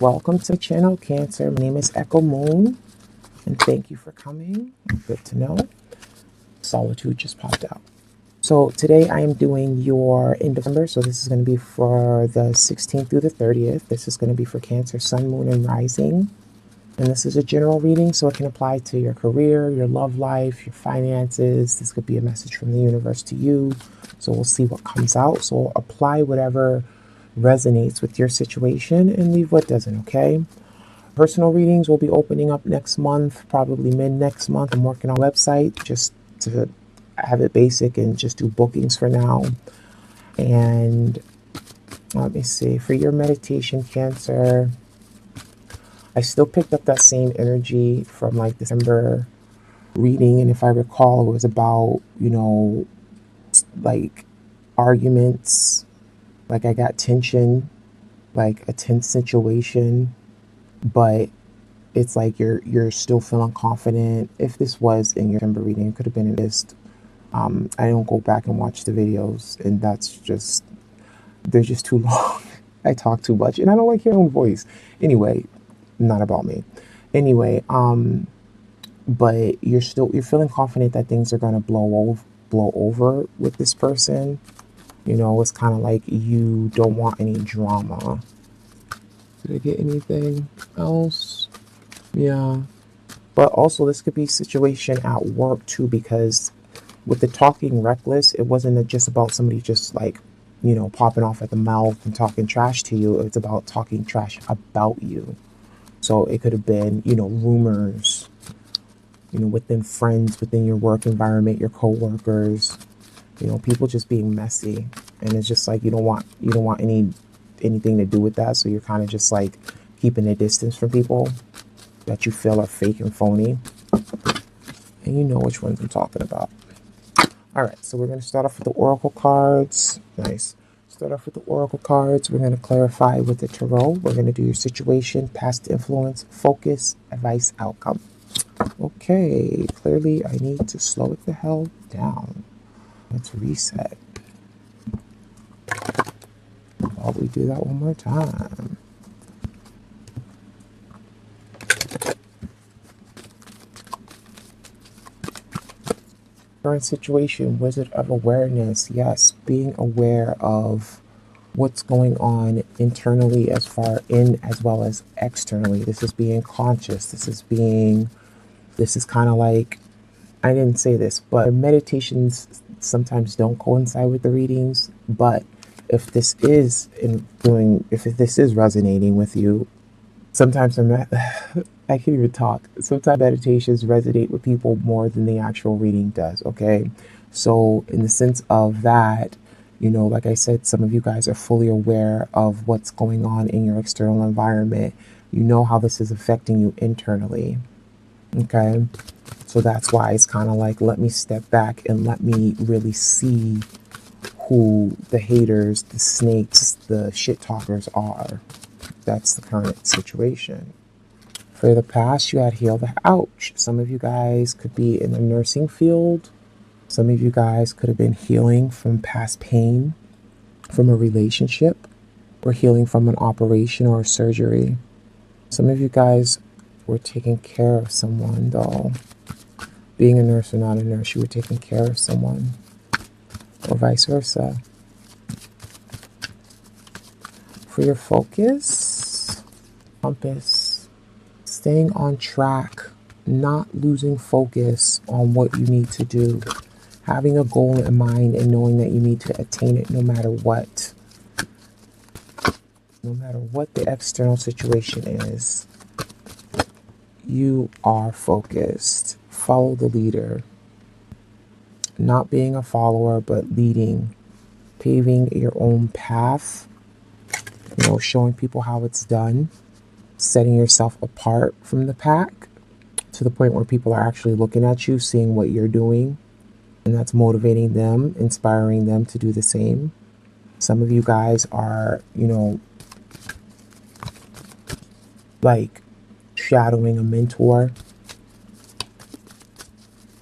Welcome to my channel, Cancer. My name is Echo Moon, and thank you for coming. Good to know. Solitude just popped out. So today I am doing your end of December. So this is going to be for the 16th through the 30th. This is going to be for Cancer, Sun, Moon, and Rising. And this is a general reading, so it can apply to your career, your love life, your finances. This could be a message from the universe to you. So we'll see what comes out. So apply whatever resonates with your situation and leave what doesn't, okay? Personal readings will be opening up next month, probably mid next month. I'm working on a website just to have it basic and just do bookings for now. And let me see, for your meditation, Cancer, I still picked up that same energy from like December reading. And if I recall, it was about, like arguments, like I got tension, like a tense situation, but it's like you're still feeling confident. If this was in your December reading, it could have been in this. I don't go back and watch the videos, and they're just too long. I talk too much, and I don't like your own voice. Anyway, not about me. Anyway, but you're feeling confident that things are gonna blow over with this person. It's kind of like you don't want any drama. Did I get anything else? Yeah. But also this could be a situation at work too, because with the talking reckless, it wasn't just about somebody just like, popping off at the mouth and talking trash to you. It's about talking trash about you. So it could have been, rumors, within friends, within your work environment, your coworkers, people just being messy. And it's just like you don't want anything to do with that. So you're kind of just like keeping a distance from people that you feel are fake and phony. And you know which ones I'm talking about. All right, so we're going to start off with the oracle cards. Nice. Start off with the oracle cards. We're going to clarify with the tarot. We're going to do your situation, past influence, focus, advice, outcome. Okay, clearly I need to slow it the hell down. Let's reset. While we do that one more time. Current situation, Wizard of Awareness. Yes, being aware of what's going on internally as well as externally. This is being conscious. This is kind of like, I didn't say this, but meditations sometimes don't coincide with the readings. But if this is resonating with you, sometimes I can't even talk. Sometimes meditations resonate with people more than the actual reading does, okay? So in the sense of that, like I said, some of you guys are fully aware of what's going on in your external environment. You know how this is affecting you internally, okay? So that's why it's kind of like, let me step back and let me really see who the haters, the snakes, the shit talkers are. That's the current situation. For the past, you had heal the ouch. Some of you guys could be in the nursing field. Some of you guys could have been healing from past pain, from a relationship, or healing from an operation or a surgery. Some of you guys were taking care of someone, though. Being a nurse or not a nurse, you were taking care of someone, or vice versa. For your focus, compass, staying on track, not losing focus on what you need to do, having a goal in mind and knowing that you need to attain it no matter what. No matter what the external situation is, you are focused. Follow the leader. Not being a follower, but leading, paving your own path, showing people how it's done, setting yourself apart from the pack to the point where people are actually looking at you, seeing what you're doing, and that's motivating them, inspiring them to do the same. Some of you guys are, like shadowing a mentor,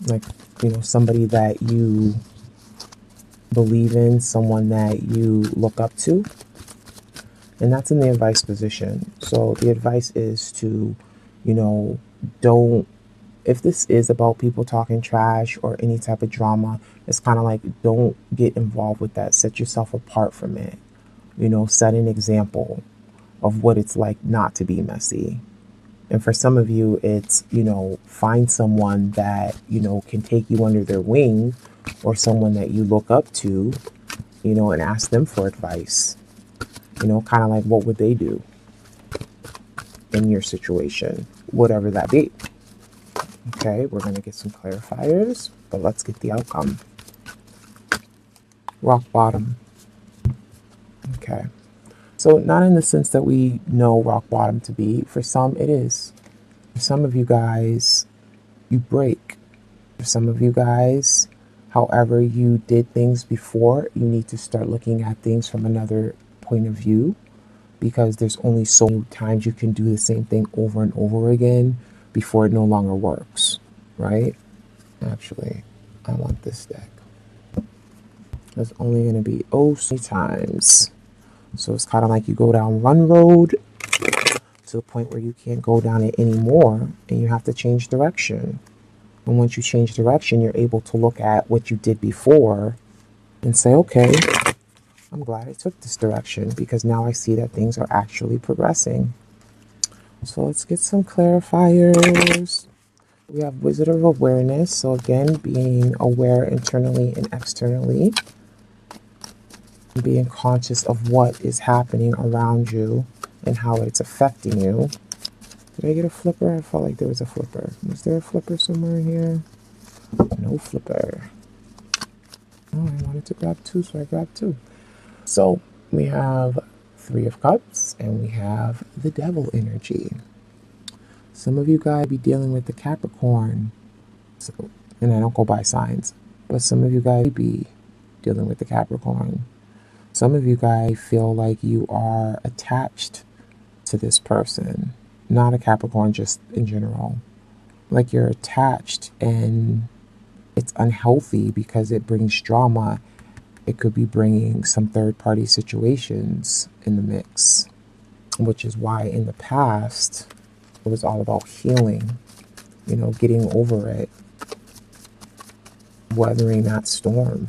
like, somebody that you believe in, someone that you look up to. And that's in the advice position. So the advice is to, you know, don't, if this is about people talking trash or any type of drama, it's kind of like, don't get involved with that. Set yourself apart from it. You know, set an example of what it's like not to be messy. And for some of you, it's, you know, find someone that, you know, can take you under their wing, or someone that you look up to, you know, and ask them for advice. You know, kind of like, what would they do in your situation, whatever that be. Okay, we're going to get some clarifiers, but let's get the outcome. Rock bottom. Okay. So not in the sense that we know rock bottom to be. For some, it is. For some of you guys, you break. For some of you guys, however you did things before, you need to start looking at things from another point of view, because there's only so many times you can do the same thing over and over again before it no longer works, right? Actually, I want this deck. There's only going to be so many times. So it's kind of like you go down one road to the point where you can't go down it anymore, and you have to change direction. And once you change direction, you're able to look at what you did before and say, okay, I'm glad I took this direction, because now I see that things are actually progressing. So let's get some clarifiers. We have Wizard of Awareness. So again, being aware internally and externally. Being conscious of what is happening around you and how it's affecting you. Did I get a flipper? I felt like there was a flipper. Was there a flipper somewhere here? No flipper. Oh, I wanted to grab two, so I grabbed two. So we have Three of Cups and we have the Devil energy. Some of you guys be dealing with the Capricorn. So, and I don't go by signs, but some of you guys be dealing with the Capricorn. Some of you guys feel like you are attached to this person. Not a Capricorn, just in general. Like you're attached, and it's unhealthy because it brings drama. It could be bringing some third-party situations in the mix, which is why in the past it was all about healing, you know, getting over it, weathering that storm.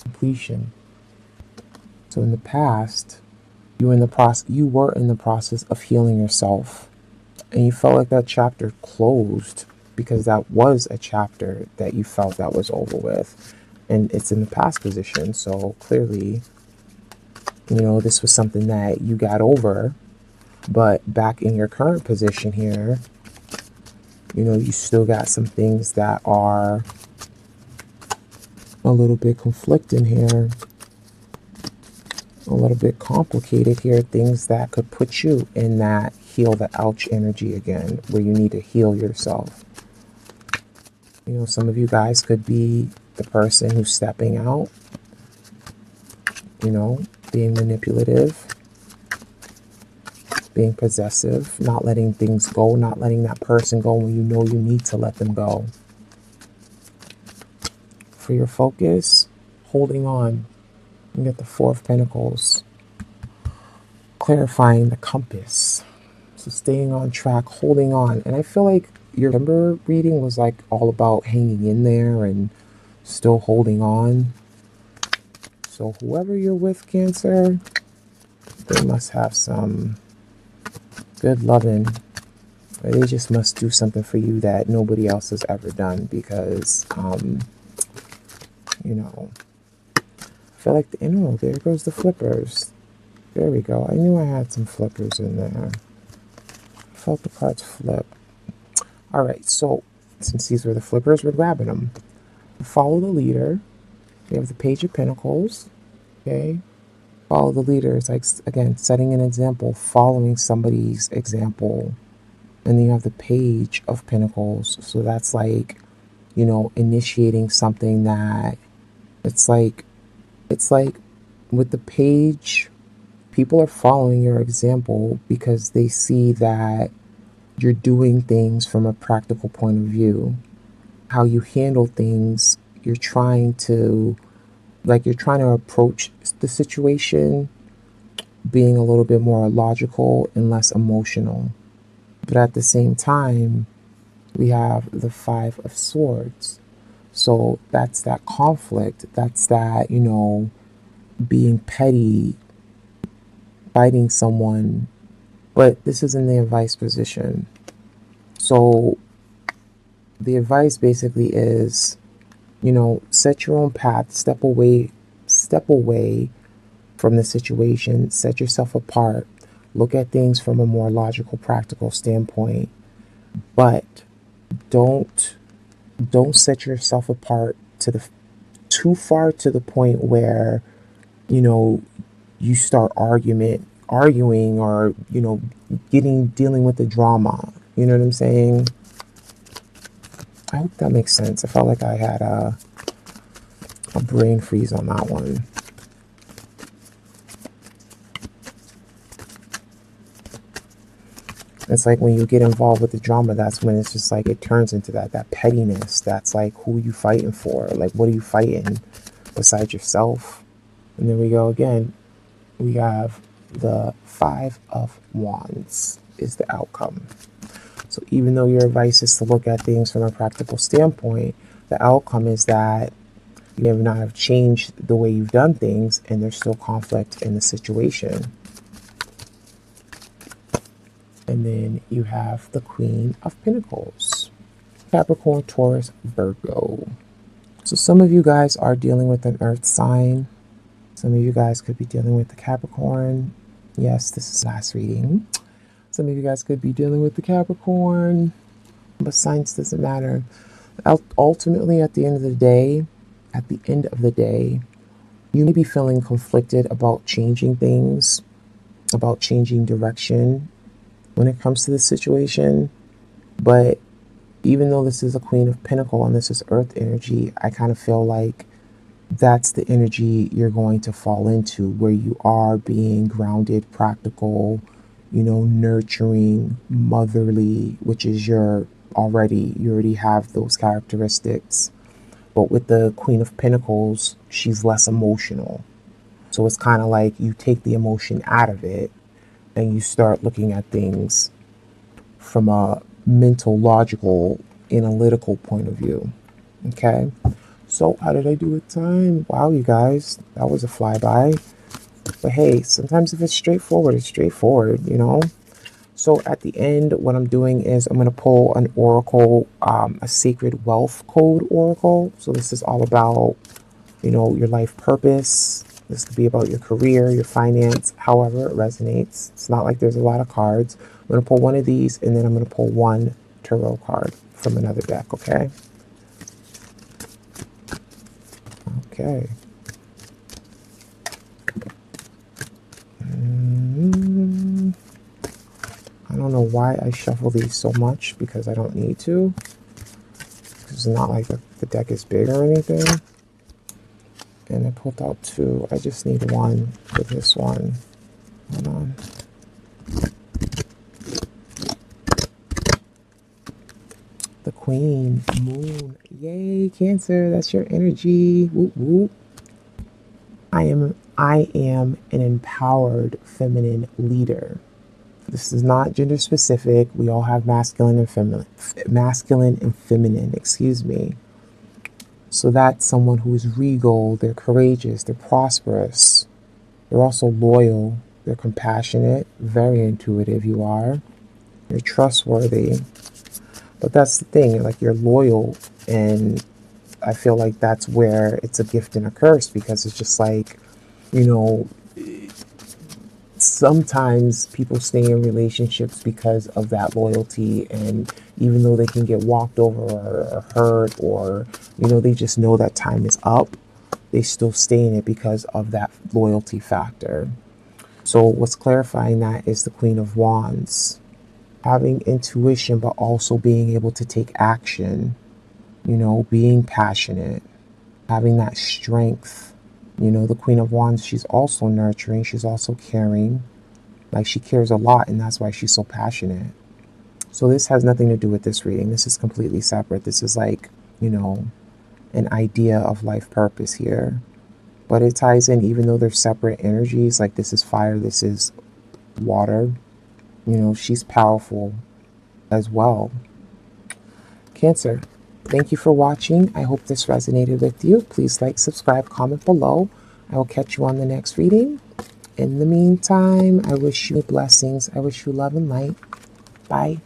Completion. So in the past, you were in the process of healing yourself, and you felt like that chapter closed because that was a chapter that you felt that was over with, and it's in the past position. So clearly, you know, this was something that you got over, but back in your current position here, you know, you still got some things that are a little bit conflicting here, a little bit complicated here, things that could put you in that heal the ouch energy again, where you need to heal yourself. You know, some of you guys could be the person who's stepping out, you know, being manipulative, being possessive, not letting things go, not letting that person go when you know you need to let them go. For your focus, holding on. You get the Four of Pentacles, clarifying the compass. So staying on track, holding on. And I feel like your November reading was like all about hanging in there and still holding on. So whoever you're with, Cancer, they must have some good loving. Or they just must do something for you that nobody else has ever done, because, you know, I feel like there goes the flippers. There we go. I knew I had some flippers in there. I felt the cards flip. All right, so since these were the flippers, we're grabbing them. Follow the leader. We have the Page of Pentacles. Okay. Follow the leader. It's like, again, setting an example, following somebody's example. And then you have the Page of Pentacles. So that's like, you know, initiating something that it's like with the Page, people are following your example because they see that you're doing things from a practical point of view. How you handle things, you're trying to approach the situation being a little bit more logical and less emotional. But at the same time, we have the Five of Swords. So that's that conflict. That's that, being petty, fighting someone. But this is in the advice position. So the advice basically is, set your own path, step away from the situation, set yourself apart, look at things from a more logical, practical standpoint, but don't don't set yourself apart to the too far to the point where you know you start arguing or dealing with the drama. You know what I'm saying? I hope that makes sense. I felt like I had a brain freeze on that one. It's like when you get involved with the drama, that's when it's just like it turns into that pettiness. That's like, who are you fighting for? Like, what are you fighting besides yourself? And then we go again. We have the Five of Wands is the outcome. So even though your advice is to look at things from a practical standpoint, the outcome is that you may not have changed the way you've done things, and there's still conflict in the situation. And then you have the Queen of Pentacles. Capricorn, Taurus, Virgo. So some of you guys are dealing with an earth sign. Some of you guys could be dealing with the Capricorn. Yes, this is last reading. Some of you guys could be dealing with the Capricorn, but signs doesn't matter. Ultimately, at the end of the day, you may be feeling conflicted about changing things, about changing direction when it comes to this situation. But even though this is a Queen of Pentacles and this is earth energy, I kind of feel like that's the energy you're going to fall into, where you are being grounded, practical, nurturing, motherly, which is you already have those characteristics. But with the Queen of Pentacles, she's less emotional. So it's kind of like you take the emotion out of it and you start looking at things from a mental, logical, analytical point of view. Okay? So how did I do with time? Wow, you guys, that was a flyby. But hey, sometimes if it's straightforward, it's straightforward. So at the end, what I'm doing is I'm going to pull an oracle, a sacred wealth code oracle. So this is all about, your life purpose. This could be about your career, your finance, however it resonates. It's not like there's a lot of cards. I'm going to pull one of these, and then I'm going to pull one tarot card from another deck, okay? Okay. I don't know why I shuffle these so much, because I don't need to. It's not like the deck is big or anything. And I pulled out two. I just need one for this one. Hold on. The Queen, Moon. Yay, Cancer. That's your energy. Whoop, whoop. I am an empowered feminine leader. This is not gender specific. We all have masculine and feminine, excuse me. So that's someone who is regal, they're courageous, they're prosperous. They're also loyal, they're compassionate, very intuitive you are. You're trustworthy. But that's the thing, like, you're loyal, and I feel like that's where it's a gift and a curse, because it's just like, sometimes people stay in relationships because of that loyalty, and even though they can get walked over or hurt, or they just know that time is up, they still stay in it because of that loyalty factor. So what's clarifying that is the Queen of Wands, having intuition but also being able to take action, being passionate, having that strength. The Queen of Wands, she's also nurturing, she's also caring. Like, she cares a lot, and that's why she's so passionate. So this has nothing to do with this reading. This is completely separate. This is like, an idea of life purpose here. But it ties in, even though they're separate energies, like this is fire, this is water. You know, she's powerful as well. Cancer, thank you for watching. I hope this resonated with you. Please like, subscribe, comment below. I will catch you on the next reading. In the meantime, I wish you blessings. I wish you love and light. Bye.